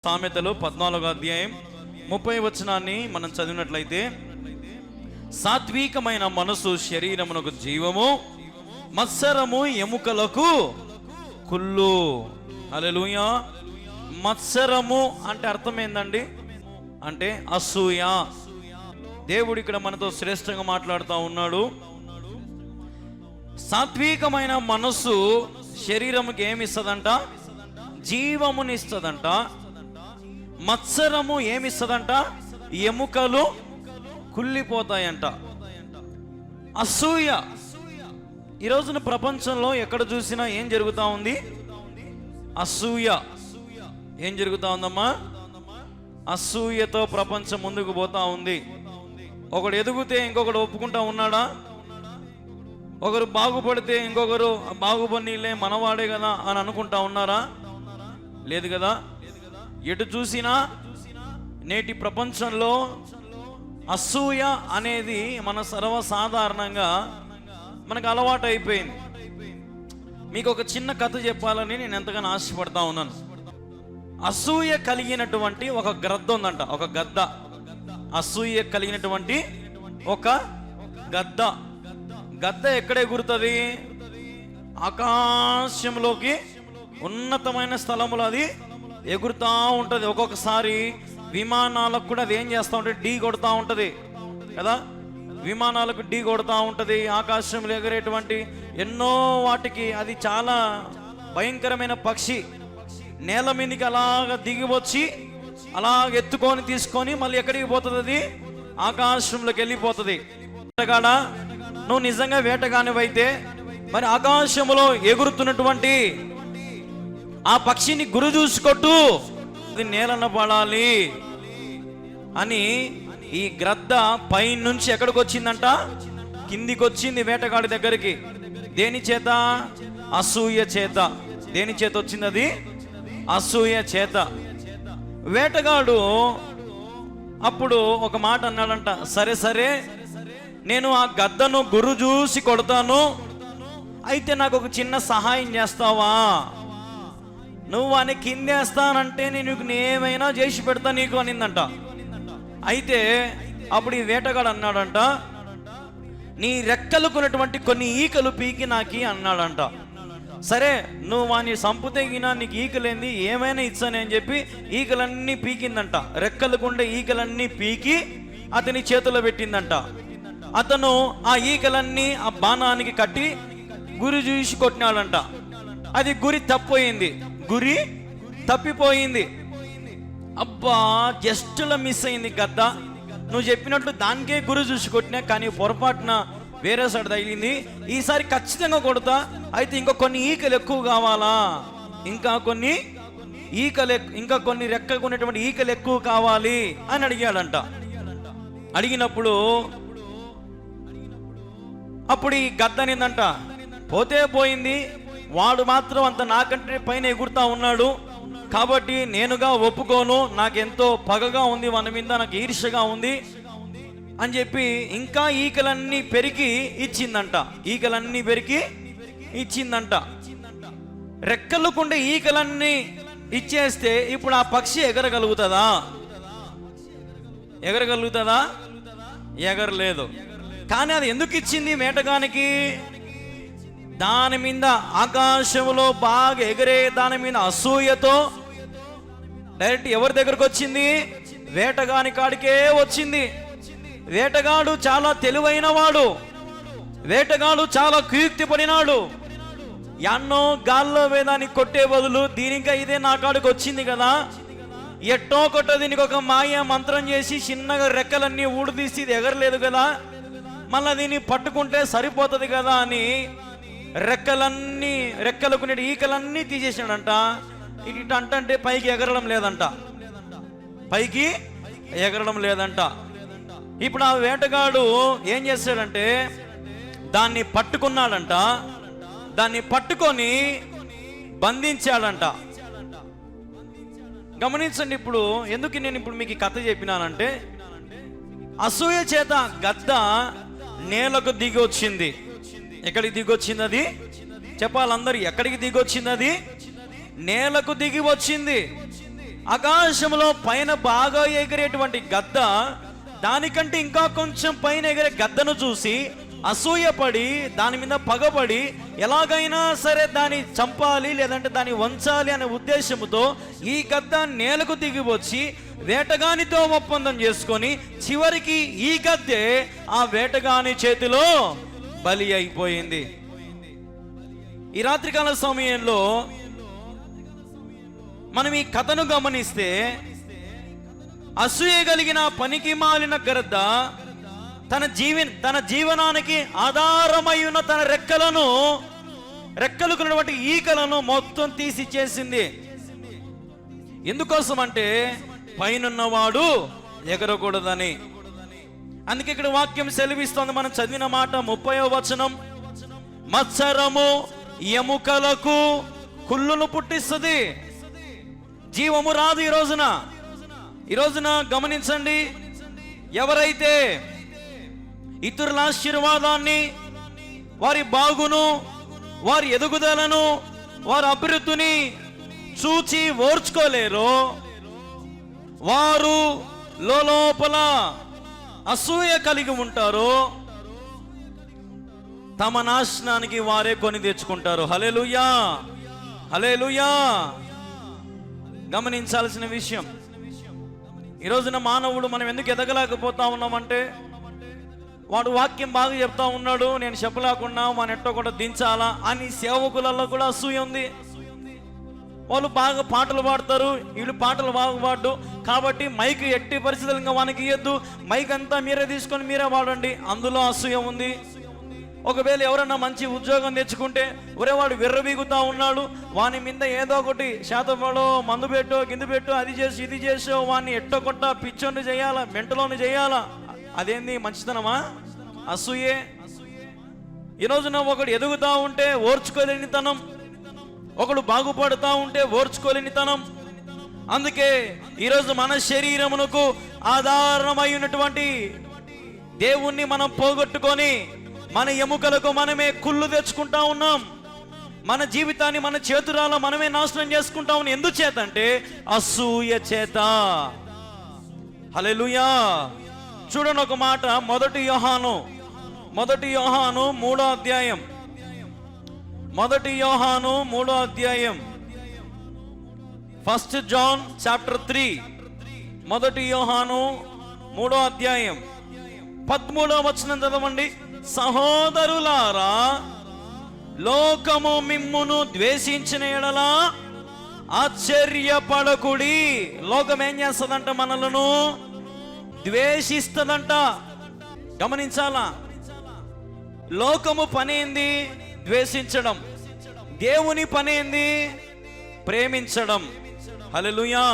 సామెతలు 14వ అధ్యాయం 30వ వచనాన్ని మనం చదివినట్లయితే, సాత్వికమైన మనసు శరీరమునకు జీవము, మత్సరము ఎముకలకు కుళ్ళు. హల్లెలూయా. మత్సరము అంటే అర్థం ఏందండి? అంటే అసూయ. దేవుడు ఇక్కడ మనతో శ్రేష్టంగా మాట్లాడుతూ ఉన్నాడు. సాత్వికమైన మనసు శరీరముకి ఏమిస్తుందంట? జీవమునిస్తుందంట. మత్సరము ఏమిస్తుందంట? ఎముకలు కుళ్ళిపోతాయంట. అసూయ. ఈ రోజున ప్రపంచంలో ఎక్కడ చూసినా ఏం జరుగుతూ ఉంది? అసూయ. ఏం జరుగుతూ ఉందమ్మా? అసూయతో ప్రపంచం ముందుకు పోతా ఉంది. ఒకడు ఎదుగుతే ఇంకొకడు ఒప్పుకుంటా ఉన్నాడా? ఒకరు బాగుపడితే ఇంకొకరు బాగుపడిలే మనవాడే కదా అని అనుకుంటా ఉన్నారా? లేదు కదా. ఎటు చూసినా నేటి ప్రపంచంలో అసూయ అనేది మన సర్వసాధారణంగా మనకు అలవాటు అయిపోయింది. మీకు ఒక చిన్న కథ చెప్పాలని నేను ఎంతగానో ఆశపడతా ఉన్నాను. అసూయ కలిగినటువంటి ఒక గ్రద్ద ఉందంట, ఒక గద్ద. అసూయ కలిగినటువంటి ఒక గద్ద. గద్ద ఎక్కడ ఎగురుతుంది? ఆకాశంలోకి, ఉన్నతమైన స్థలములో అది ఎగురుతూ ఉంటుంది. ఒక్కొక్కసారి విమానాలకు కూడా అది ఏం చేస్తూ ఉంటుంది? ఢీ కొడుతూ ఉంటుంది కదా. విమానాలకు ఢీ కొడుతూ ఉంటుంది. ఆకాశంలో ఎగరేటువంటి ఎన్నో వాటికి అది చాలా భయంకరమైన పక్షి. నేల మీదకి అలాగ దిగి వచ్చి అలాగ ఎత్తుకొని తీసుకొని మళ్ళీ ఎక్కడికి పోతుంది? అది ఆకాశంలోకి వెళ్ళిపోతుంది. వేటగాడ, నువ్వు నిజంగా వేటగానివైతే మరి ఆకాశంలో ఎగురుతున్నటువంటి ఆ పక్షిని గురి చూసుకొట్టు, అది నేలన పడాలి అని ఈ గ్రద్ద పై నుంచి ఎక్కడికి వచ్చిందంట? కిందికి వచ్చింది వేటగాడి దగ్గరికి. దేని చేత? అసూయ చేత. దేని చేత వచ్చింది అది? అసూయ చేత. వేటగాడు అప్పుడు ఒక మాట అన్నాడంట, సరే సరే నేను ఆ గద్దను గురు చూసి కొడతాను, అయితే నాకు ఒక చిన్న సహాయం చేస్తావా? నువ్వు అని కిందేస్తానంటే నేను ఏమైనా చేసి పెడతా నీకు అనిందంట. అయితే అప్పుడు ఈ వేటగాడు అన్నాడంట, నీ రెక్కలుకున్నటువంటి కొన్ని ఈకలు పీకి నాకి అన్నాడంట. సరే నువ్వు వాని సంపుతగినా నీకు ఈకలేంది, ఏమైనా ఇచ్చాను అని చెప్పి ఈకలన్నీ పీకిందంట. రెక్కలుకుండే ఈకలన్నీ పీకి అతని చేతిలో పెట్టిందంట. అతను ఆ ఈకలన్నీ ఆ బాణానికి కట్టి గురి చూసి కొట్టినాడంట. అది గురి తప్పిపోయింది. గురి తప్పిపోయింది. అబ్బా, జస్ట్లో మిస్ అయింది గద్ద. నువ్వు చెప్పినట్లు దానికే గురి చూసి కొట్టినా, కానీ పొరపాటున వేరే సైడ్ తగిలింది. ఈసారి ఖచ్చితంగా కొడతా, అయితే ఇంకా కొన్ని ఈకలు ఎక్కువ కావాలా? ఇంకా కొన్ని రెక్కలు కొనేటువంటి ఈకలు ఎక్కువ కావాలి అని అడిగాడంట. అడిగినప్పుడు అప్పుడు ఈ గద్దనిందంట, పోతే పోయింది, వాడు మాత్రం అంత నాకంటే పైన ఎగురుతా ఉన్నాడు కాబట్టి నేనుగా ఒప్పుకోను, నాకెంతో పగగా ఉంది, వాని మీద నాకు ఈర్ష్యగా ఉంది అని చెప్పి ఇంకా ఈకలన్నీ పెరికి ఇచ్చిందంట. ఈకలన్నీ పెరికి ఇచ్చిందంట. రెక్కలుకుండే ఈకలన్నీ ఇచ్చేస్తే ఇప్పుడు ఆ పక్షి ఎగరగలుగుతుందా? ఎగరగలుగుతుందా? ఎగరలేదు. కానీ అది ఎందుకు ఇచ్చింది వేటగానికి? దాని మీద, ఆకాశంలో బాగా ఎగిరే దాని మీద అసూయతో డైరెక్ట్ ఎవరి దగ్గరకు వచ్చింది? వేటగాని కాడికే వచ్చింది. వేటగాడు చాలా తెలివైన వాడు. వేటగాడు చాలా కుయుక్తి పడినాడు. ఎన్నో గాల్లో వేదాన్ని కొట్టే బదులు దీనికా ఇదే నా కాడికి వచ్చింది కదా, ఎట్టో కొట్ట దీనికి ఒక మాయ మంత్రం చేసి చిన్నగా రెక్కలన్నీ ఊడదీసి ఇది ఎగరలేదు కదా, మళ్ళీ దీన్ని పట్టుకుంటే సరిపోతుంది కదా అని రెక్కలకు ఈకలన్నీ తీసేసాడంట. ఇటు అంటే పైకి ఎగరడం లేదంట. పైకి ఎగరడం లేదంట. ఇప్పుడు ఆ వేటగాడు ఏం చేశాడంటే దాన్ని పట్టుకున్నాడంట. దాన్ని పట్టుకొని బంధించాడంట. గమనించండి. ఇప్పుడు ఎందుకు నేను ఇప్పుడు మీకు కథ చెప్పినానంటే, అసూయ చేత గద్ద నేలకు దిగి వచ్చింది. ఎక్కడికి దిగి వచ్చింది అది? చెప్పాలందరూ, ఎక్కడికి దిగి వచ్చింది అది? నేలకు దిగి వచ్చింది. ఆకాశంలో పైన బాగా ఎగిరేటువంటి గద్ద దానికంటే ఇంకా కొంచెం పైన ఎగిరే గద్దను చూసి అసూయపడి దాని మీద పగబడి ఎలాగైనా సరే దాన్ని చంపాలి లేదంటే దాన్ని వంచాలి అనే ఉద్దేశంతో ఈ గద్ద నేలకు దిగి వచ్చి వేటగానితో ఒప్పందం చేసుకొని చివరికి ఈ గద్దే ఆ వేటగాని చేతిలో బలి అయిపోయింది. ఈ రాత్రికాల సమయంలో మనం ఈ కథను గమనిస్తే అసూయ కలిగిన పనికి మాలిన గద్ద తన జీవనానికి ఆధారమై ఉన్న తన రెక్కలు కొన్నటువంటి ఈకలను మొత్తం తీసి చేసింది. ఎందుకోసం అంటే పైనున్నవాడు ఎగరకూడదని. అందుకే ఇక్కడ వాక్యం సెలవిస్తోంది, మనం చదివిన మాట 30వ వచనం, మత్సరము ఎముకలకు కుళ్ళును పుట్టిస్తుంది, జీవము రాదు. ఈ రోజున గమనించండి, ఎవరైతే ఇతరుల ఆశీర్వాదాన్ని, వారి బాగును, వారి ఎదుగుదలను, వారి అభివృద్ధిని చూచి ఓర్చుకోలేరో వారు లోపల అసూయ కలిగి ఉంటారు, తమ నాశనానికి వారే కొని తెచ్చుకుంటారు. హల్లెలూయా, హల్లెలూయా. గమనించాల్సిన విషయం, ఈ రోజున మానవుడు మనం ఎందుకు ఎదగలేకపోతా ఉన్నామంటే, వాడు వాక్యం బాగా చెప్తా ఉన్నాడు, నేను చెప్పలేకుండా మన ఎట్టో కూడా దించాలా అని సేవకులలో కూడా అసూయ ఉంది. వాళ్ళు బాగా పాటలు పాడతారు, వీళ్ళు పాటలు బాగా పాడు కాబట్టి మైక్ ఎట్టి పరిస్థితులుగా వానికి ఇయ్యద్దు, మైక్ అంతా మీరే తీసుకొని మీరే పాడండి, అందులో అసూయ ఉంది. ఒకవేళ ఎవరన్నా మంచి ఉద్యోగం తెచ్చుకుంటే ఒరే వాడు విర్రబీగుతా ఉన్నాడు, వాని మీద ఏదో ఒకటి శాతపడో మందు పెట్టో గిందు పెట్టో అది చేసి ఇది చేసో వాడిని ఎట్టో కొట్ట పిచ్చోని చేయాలా, మెంటలోని చేయాలా, అదేంది మంచితనమా? అసూయే. ఈ రోజున ఒకడు ఎదుగుతా ఉంటే ఓర్చుకోలేనితనం, ఒకడు బాగుపడుతూ ఉంటే ఓర్చుకోలేనితనం. అందుకే ఈరోజు మన శరీరమునకు ఆధారమై ఉన్నటువంటి దేవుణ్ణి మనం పోగొట్టుకొని మన ఎముకలకు మనమే కుళ్ళు తెచ్చుకుంటా ఉన్నాం. మన జీవితాన్ని మన చేతురాల మనమే నాశనం చేసుకుంటా ఉన్నాం. ఎందుచేత అంటే అసూయ చేత. హల్లెలూయా. చూడండి ఒక మాట, మొదటి యోహాను 3వ అధ్యాయం, మొదటి యోహాను 3వ అధ్యాయం, 1 John chapter 3, మొదటి యోహాను 3వ అధ్యాయం 13వ వచనం చదవండి. సహోదరులారా, లోకము మిమ్మును ద్వేషించిన ఎడల ఆశ్చర్యపడకుడి. లోకం ఏం చేస్తుందంట? మనలను ద్వేషిస్తుందంట. గమనించాలా, లోకము పనేంది? ద్వేషించడం. దేవుని పనేంది? ప్రేమించడం. హల్లెలూయా.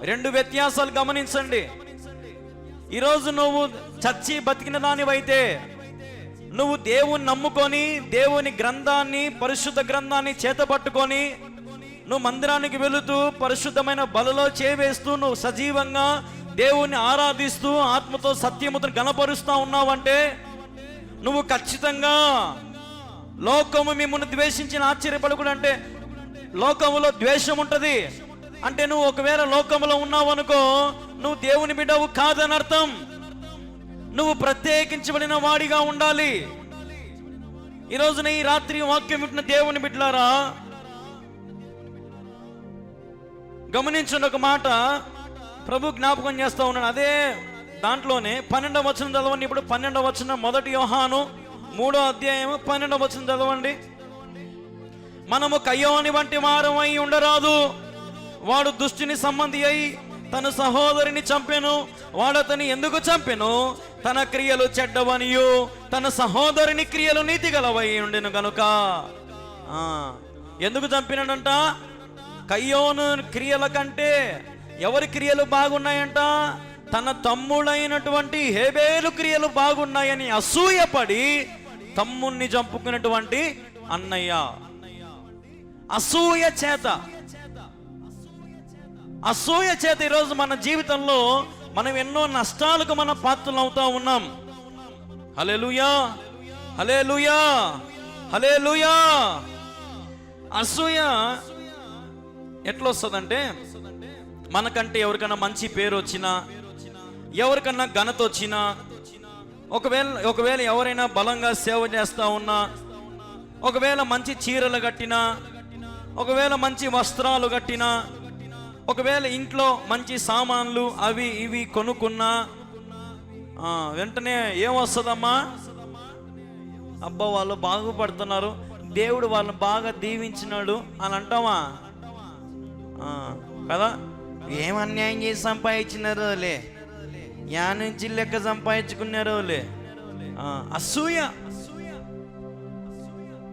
రెండు వ్యత్యాసాలు గమనించండి. ఈరోజు నువ్వు చచ్చి బతికిన దానివైతే, నువ్వు దేవుని నమ్ముకొని దేవుని గ్రంథాన్ని, పరిశుద్ధ గ్రంథాన్ని చేతపట్టుకొని నువ్వు మందిరానికి వెళుతూ పరిశుద్ధమైన బలలో చేవేస్తూ నువ్వు సజీవంగా దేవుణ్ణి ఆరాధిస్తూ ఆత్మతో సత్యముతో గణపరుస్తూ ఉన్నావంటే నువ్వు ఖచ్చితంగా లోకము మిమ్మల్ని ద్వేషించిన ఆశ్చర్యపడకూడదు. అంటే లోకములో ద్వేషం ఉంటుంది అంటే నువ్వు ఒకవేళ లోకములో ఉన్నావు అనుకో, నువ్వు దేవుని బిడ్డవు కాదని అర్థం. నువ్వు ప్రత్యేకించబడిన వాడిగా ఉండాలి. ఈ రోజున ఈ రాత్రి వాక్యం వింటున్న దేవుని బిడ్డలారా, గమనించిన ఒక మాట ప్రభు జ్ఞాపకం చేస్తా ఉన్నాడు. అదే దాంట్లోనే 12వ వచనం చదవండి. ఇప్పుడు 12వ వచనం, మొదటి యోహాను 3వ అధ్యాయం 12వ వచనం చదవండి. మనము కయ్యోని వంటి వారమై ఉండరాదు, వాడు దుష్టుని సంబంధి అయి తన సహోదరిని చంపెను. వాడతని ఎందుకు చంపెను? తన క్రియలు చెడ్డవనియు తన సహోదరుని క్రియలు నీతి గలవై ఉండెను గనుక. ఎందుకు చంపినాడంట? కయ్యోను క్రియల కంటే ఎవరి క్రియలు బాగున్నాయంట? తన తమ్ముడైనటువంటి హేబేలు క్రియలు బాగున్నాయని అసూయపడి తమ్ముణ్ణి చంపుకున్నటువంటి అన్నయ్య. అసూయ చేత ఈరోజు మన జీవితంలో మనం ఎన్నో నష్టాలకు మన పాత్రలు అవుతా ఉన్నాం. హల్లెలూయా, హల్లెలూయా, హల్లెలూయా. అసూయ ఎట్లా వస్తుందంటే, మనకంటే ఎవరికైనా మంచి పేరు వచ్చినా, ఎవరికన్నా ఘనత వచ్చినా, ఒకవేళ ఎవరైనా బలంగా సేవ చేస్తూ ఉన్నా, ఒకవేళ మంచి చీరలు కట్టినా, ఒకవేళ మంచి వస్త్రాలు కట్టినా, ఒకవేళ ఇంట్లో మంచి సామాన్లు అవి ఇవి కొనుక్కున్నా వెంటనే ఏమొస్తుందమ్మా? అబ్బా వాళ్ళు బాగుపడుతున్నారు, దేవుడు వాళ్ళని బాగా దీవించినాడు అని అంటావా? కదా. ఏం అన్యాయం చేసి సంపాదించినారో లే, యా నుంచి లెక్క సంపాదించుకున్నారో లే, అసూయ.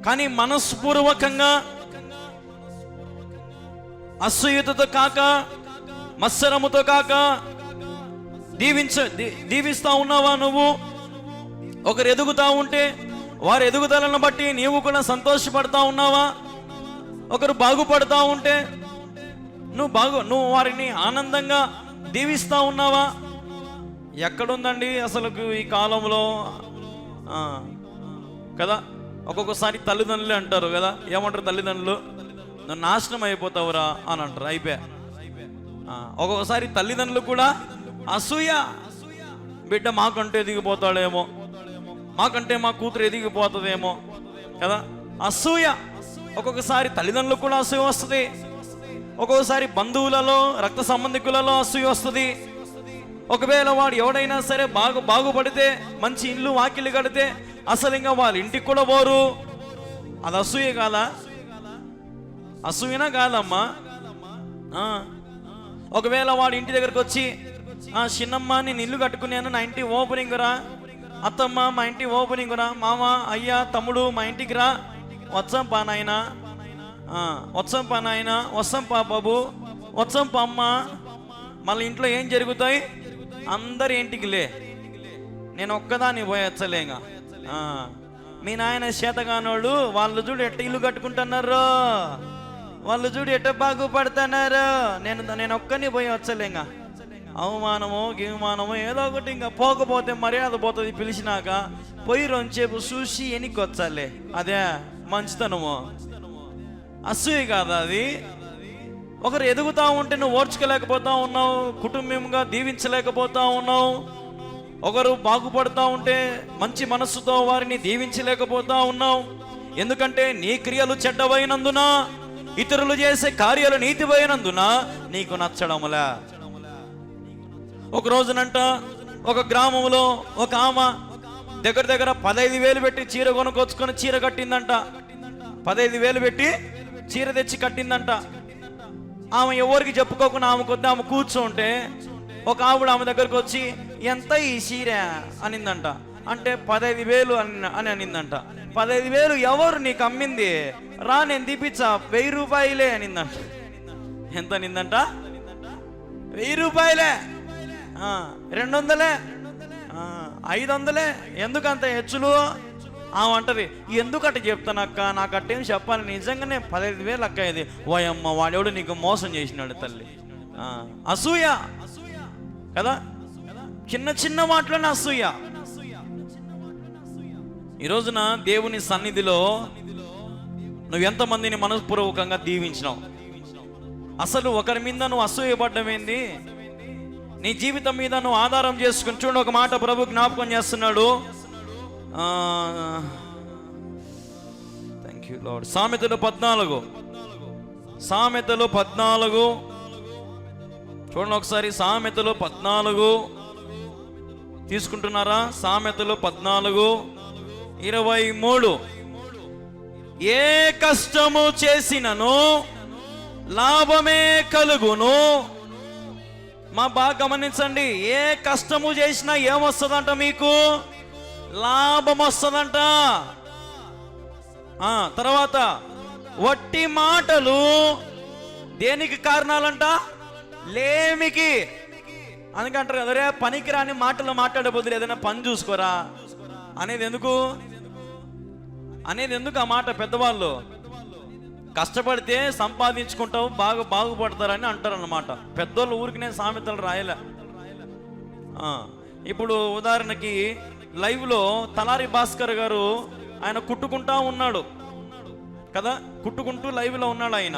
కానీ మనస్పూర్వకంగా అసూయతతో కాక, మత్సరముతో కాక దీవిస్తా ఉన్నావా నువ్వు? ఒకరు ఎదుగుతా ఉంటే వారి ఎదుగుదలను బట్టి నీవు కూడా సంతోషపడతా ఉన్నావా? ఒకరు బాగుపడతా ఉంటే నువ్వు వారిని ఆనందంగా దీవిస్తా ఉన్నావా? ఎక్కడుందండి అసలు ఈ కాలంలో? కదా. ఒక్కొక్కసారి తల్లిదండ్రులే అంటారు కదా, ఏమంటారు తల్లిదండ్రులు? నువ్వు నాశనం అయిపోతావురా అని అంటారు, అయిపోయా. ఒక్కొక్కసారి తల్లిదండ్రులు కూడా అసూయ, బిడ్డ మాకంటే ఎదిగిపోతాడేమో, మాకంటే మా కూతురు ఎదిగిపోతుందేమో కదా. అసూయ. ఒక్కొక్కసారి తల్లిదండ్రులకు కూడా అసూయ వస్తుంది, ఒక్కొక్కసారి బంధువులలో, రక్త సంబంధికులలో అసూయ వస్తుంది. ఒకవేళ వాడు ఎవడైనా సరే బాగుపడితే, మంచి ఇల్లు వాకిళ్ళు కడితే అసలు ఇంకా వాళ్ళ ఇంటికి కూడా పోరు. అది అసూయ కాదా? అసూయనా కాదమ్మా? ఒకవేళ వాడు ఇంటి దగ్గరకు వచ్చి, చిన్నమ్మ నేను ఇల్లు కట్టుకున్నాను, నా ఇంటి ఓపెనింగ్ రా, అత్తమ్మ మా ఇంటి ఓపెనింగ్ రా, మామ అయ్యా తమ్ముడు మా ఇంటికి రా, వచ్చాం పా నాయనా, వచ్చాం పా నాయనా, వస్తాం పా బాబు, వచ్చాం పా అమ్మ. మళ్ళీ ఇంట్లో ఏం జరుగుతాయి? అందరి ఇంటికి లే, నేను ఒక్కదాన్ని పోయొచ్చలేగా. మీ నాయన చేతగానోళ్ళు, వాళ్ళు చూడు ఎట్ట ఇల్లు కట్టుకుంటున్నారు, వాళ్ళు చూడు ఎట్ట బాగుపడుతున్నారు, నేను ఒక్కని పోయి వచ్చలేంగా. అవమానమో గివమానమో ఏదో ఒకటి, ఇంకా పోకపోతే మర్యాద పోతుంది. పిలిచినాక పోయి రొంచేపు చూసి ఎనికి వచ్చాలే, అదే మంచితనము. అసూయ కాదా అది? ఒకరు ఎదుగుతా ఉంటే నువ్వు ఓర్చుకోలేకపోతా ఉన్నావు, కుటుంబంగా దీవించలేకపోతా ఉన్నావు. ఒకరు బాగుపడుతూ ఉంటే మంచి మనస్సుతో వారిని దీవించలేకపోతా ఉన్నావు. ఎందుకంటే నీ క్రియలు చెడ్డవైనందున, ఇతరులు చేసే కార్యాలు నీతివైనందున నీకు నచ్చడములే. ఒక రోజునంట ఒక గ్రామంలో ఒక ఆమె దగ్గర 15,000 పెట్టి చీర కొనుక్కొచ్చుకొని చీర కట్టిందంట. 15,000 పెట్టి చీర తెచ్చి కట్టిందంట. ఆమె ఎవరికి చెప్పుకోకుండా ఆమె కొద్ది ఆమె కూర్చుంటే ఒక ఆవిడ ఆమె దగ్గరకు వచ్చి, ఎంత ఈ చీర అనిందంట. అంటే 15,000 అని అనిందంట. 15,000 ఎవరు నీకు అమ్మింది? రా నేను తీపిచ్చా, 1000 రూపాయలే అనిందంట. ఎంత అనిందంట? 1000 రూపాయలే, 200, 500. ఎందుకంత హెచ్చులు? ఆమె అంటది, ఎందుకట్ట చెప్తానక్క, నాకు అట్టేం చెప్పాలి, నిజంగానే 15,000 అక్క ఇది. ఓయమ్మ వాడెవడు నీకు మోసం చేసినాడు తల్లి. అసూయ కదా. చిన్న మాటలోనే అసూయ. ఈ రోజున దేవుని సన్నిధిలో నువ్వు ఎంతమందిని మనస్పూర్వకంగా దీవించినావు? అసలు ఒకరి మీద నువ్వు అసూయపడ్డమేంది? నీ జీవితం మీద నువ్వు ఆధారం చేసుకుని చూడు. ఒక మాట ప్రభు జ్ఞాపకం చేస్తున్నాడు. Thank you lord. సామెతలు 14 చూడండి ఒకసారి. సామెతలు 14 తీసుకుంటున్నారా? సామెతలు 14:23. ఏ కష్టము చేసినను లాభమే కలుగును. మా బాగా గమనించండి. ఏ కష్టము చేసినా ఏమొస్తుందంట? మీకు లాభం వస్తుందంట. తర్వాత వట్టి మాటలు దేనికి కారణాలంట? లేమికి. అందుకంటారు కదా, రే పనికి రాని మాటలు మాట్లాడే బదులు ఏదైనా పని చూసుకోరా అనేది ఎందుకు? ఆ మాట పెద్దవాళ్ళు కష్టపడితే సంపాదించుకుంటావు, బాగుపడతారని అంటారు అన్నమాట. పెద్దోళ్ళు ఊరికినే సామెతలు రాయలే. ఇప్పుడు ఉదాహరణకి లైవ్లో తలారి భాస్కర్ గారు ఆయన కుట్టుకుంటా ఉన్నాడు కదా, కుట్టుకుంటూ లైవ్లో ఉన్నాడు ఆయన.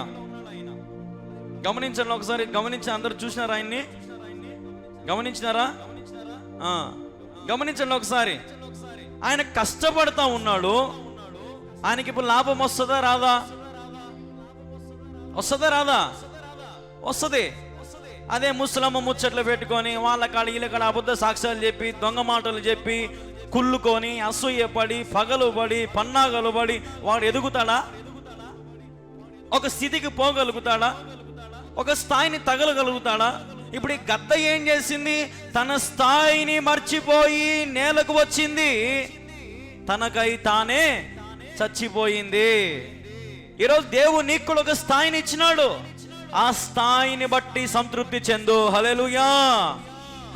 గమనించండి ఒకసారి, గమనించి అందరు చూసినారా ఆయన్ని? గమనించినారా? గమనించండి ఒకసారి. ఆయన కష్టపడతా ఉన్నాడు. ఆయనకి ఇప్పుడు లాభం వస్తుందా రాదా? వస్తుందా రాదా? వస్తుంది. అదే ముసలమ్మ ముచ్చట్లు పెట్టుకొని వాళ్ళ కాడ వీళ్ళ కాడ అబద్ధ సాక్ష్యాలు చెప్పి, దొంగ మాటలు చెప్పి, కుళ్ళుకొని, అసూయపడి, పగలు పడి, పన్నాగలు పడి వాడు ఎదుగుతాడా? ఒక స్థితికి పోగలుగుతాడా? ఒక స్థాయిని తగలగలుగుతాడా? ఇప్పుడు ఈ గద్ద ఏం చేసింది? తన స్థాయిని మర్చిపోయి నేలకు వచ్చింది, తనకై తానే చచ్చిపోయింది. ఈరోజు దేవుడు నీకు కూడా ఒక స్థాయిని ఇచ్చినాడు. ఆ స్థాయిని బట్టి సంతృప్తి చెందు. హల్లెలూయా,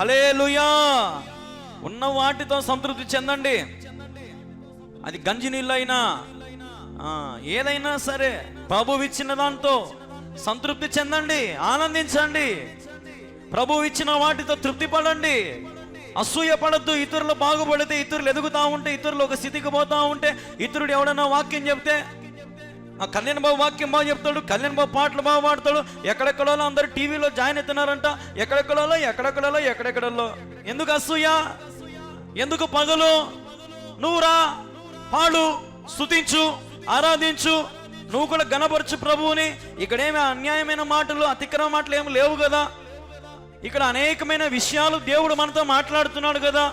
హల్లెలూయా. ఉన్న వాటితో సంతృప్తి చెందండి. అది గంజి నీళ్ళైనా ఏదైనా సరే ప్రభువు ఇచ్చిన దాంతో సంతృప్తి చెందండి, ఆనందించండి. ప్రభువు ఇచ్చిన వాటితో తృప్తి పడండి. అసూయ పడద్దు. ఇతరులు బాగుపడితే, ఇతరులు ఎదుగుతా ఉంటే, ఇతరులు ఒక స్థితికి పోతా ఉంటే, ఇతరుడు ఎవడన్నా వాక్యం చెప్తే, కళ్యాణ్ బాబు వాక్యం బాగా చెప్తాడు, కళ్యాణ్ బాబు పాటలు బాగా పాడతాడు, ఎక్కడెక్కడో అందరు టీవీలో జాయిన్ అవుతున్నారంట, ఎక్కడెక్కడో. ఎందుకు అసూయ? ఎందుకు పగలు? నువ్వు రా, పాడు, స్తుతించు, ఆరాధించు, నువ్వు కూడా గణపరచు ప్రభువుని. ఇక్కడేమి అన్యాయమైన మాటలు, అతిక్రమ మాటలు ఏమి లేవు కదా. ఇక్కడ అనేకమైన విషయాలు దేవుడు మనతో మాట్లాడుతున్నాడు కదా.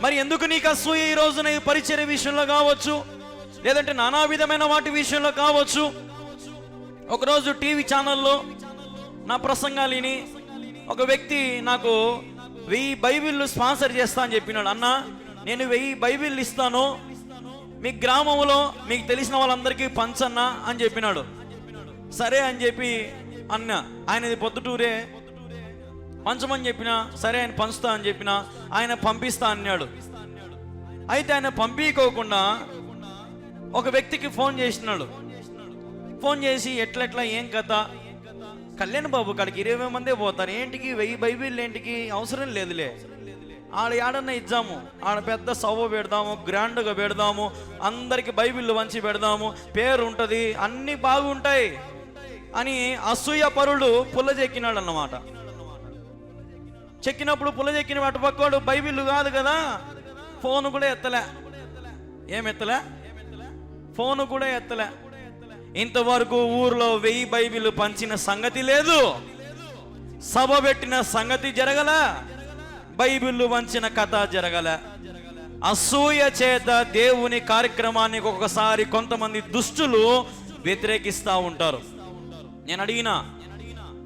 మరి ఎందుకు నీకు అసూయ? ఈ రోజున ఈ పరిచర్య విషయంలో కావచ్చు, లేదంటే నానా విధమైన వాటి విషయంలో కావచ్చు. ఒకరోజు టీవీ ఛానల్లో నా ప్రసంగాలిని ఒక వ్యక్తి నాకు 1000 బైబిళ్ళు స్పాన్సర్ చేస్తా అని చెప్పినాడు. అన్న, నేను 1000 బైబిళ్ళు ఇస్తాను, మీ గ్రామంలో మీకు తెలిసిన వాళ్ళందరికీ పంచన్నా అని చెప్పినాడు. సరే అని చెప్పి అన్న, ఆయనది పొద్దుటూరే, పంచమని చెప్పిన. సరే ఆయన పంచుతా అని చెప్పిన. ఆయన పంపిస్తా అన్నాడు. అయితే ఆయన పంపించుకోకుండా ఒక వ్యక్తికి ఫోన్ చేసినాడు. ఫోన్ చేసి ఎట్లా ఏం కథ, కళ్యాణ్ బాబు కాడికి 20 మందే పోతారు, ఏంటికి 1000 బైబిళ్ళు ఏంటికి, అవసరం లేదులే, ఆడ ఏడన్నా ఇద్దాము, ఆడ పెద్ద సవ్వ పెడదాము, గ్రాండ్గా పెడదాము, అందరికి బైబిళ్ళు వంచి పెడదాము, పేరు ఉంటుంది, అన్నీ బాగుంటాయి అని అసూయ పరుడు పుల్ల చెక్కినాడు అన్నమాట. చెక్కినప్పుడు పుల్ల చెక్కిన వాటి పక్కవాడు బైబిళ్ళు కాదు కదా, ఫోన్ కూడా ఎత్తలే. ఏమెత్తలే? ఫోను కూడా ఎత్తలే. ఇంతవరకు ఊర్లో 1000 బైబిళ్ళు పంచిన సంగతి లేదు, సభ పెట్టిన సంగతి జరగల, బైబిళ్ళు వంచిన కథ జరగల. అసూయ చేత దేవుని కార్యక్రమాన్ని ఒక్కొక్కసారి కొంతమంది దుష్టులు వ్యతిరేకిస్తూ ఉంటారు. నేను అడిగినా,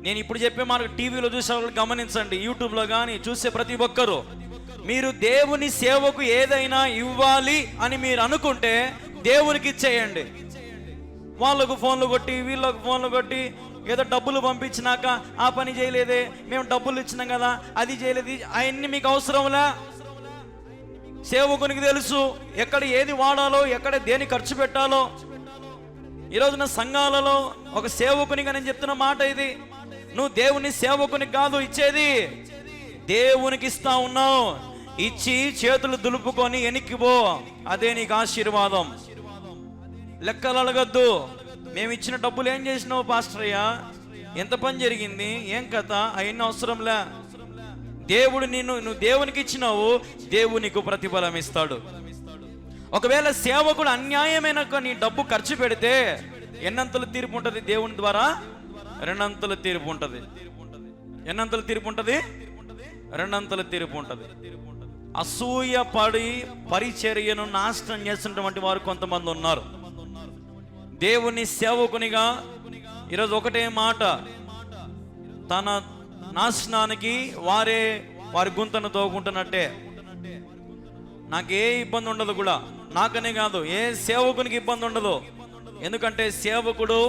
నేను ఇప్పుడు చెప్పే మాట టీవీలో చూసే వాళ్ళు గమనించండి, యూట్యూబ్లో కానీ చూసే ప్రతి ఒక్కరు, మీరు దేవుని సేవకు ఏదైనా ఇవ్వాలి అని మీరు అనుకుంటే దేవునికి ఇచ్చేయండి. వాళ్ళకు ఫోన్లు కొట్టి, వీళ్ళకు ఫోన్లు కొట్టి, ఏదో డబ్బులు పంపించినాక ఆ పని చేయలేదే, మేము డబ్బులు ఇచ్చినాం కదా, అది చేయలేదు, అవన్నీ మీకు అవసరంలా. సేవకునికి తెలుసు ఎక్కడ ఏది వాడాలో, ఎక్కడ దేని ఖర్చు పెట్టాలో. ఈరోజున సంఘాలలో ఒక సేవకునిగా నేను చెప్తున్న మాట ఇది. నువ్వు దేవుని సేవకునికి కాదు ఇచ్చేది, దేవునికి ఇస్తా ఉన్నావు. ఇచ్చి చేతులు దులుపుకొని ఎనిక్కిపో, అదే నీకు ఆశీర్వాదం. లెక్కలు అడగద్దు. మేము ఇచ్చిన డబ్బులు ఏం చేసినావు పాస్టర్ అయ్యా, ఎంత పని జరిగింది, ఏం కథ, అవన్నీ అవసరంలే. దేవుడు నువ్వు దేవునికి ఇచ్చినావు, దేవుడు నీకు ప్రతిఫలం ఇస్తాడు. ఒకవేళ సేవకుడు అన్యాయమైన నీ డబ్బు ఖర్చు పెడితే ఎన్నంతలు తీర్పు ఉంటుంది దేవుని ద్వారా? 2 అంతల తీర్పు ఉంటుంది. ఎన్నంతల తీర్పు ఉంటుంది? 2 అంతల తీర్పు ఉంటుంది. అసూయ పడి పరిచర్యను నాశనం చేస్తున్నటువంటి వారు కొంతమంది ఉన్నారు. దేవుని సేవకునిగా ఈరోజు ఒకటే మాట, తన నాశనానికి వారి గుంతను తోగుకుంటున్నట్టే. నాకే ఇబ్బంది ఉండదు కూడా, నాకనే కాదు, ఏ సేవకునికి ఇబ్బంది ఉండదు. ఎందుకంటే సేవకుడు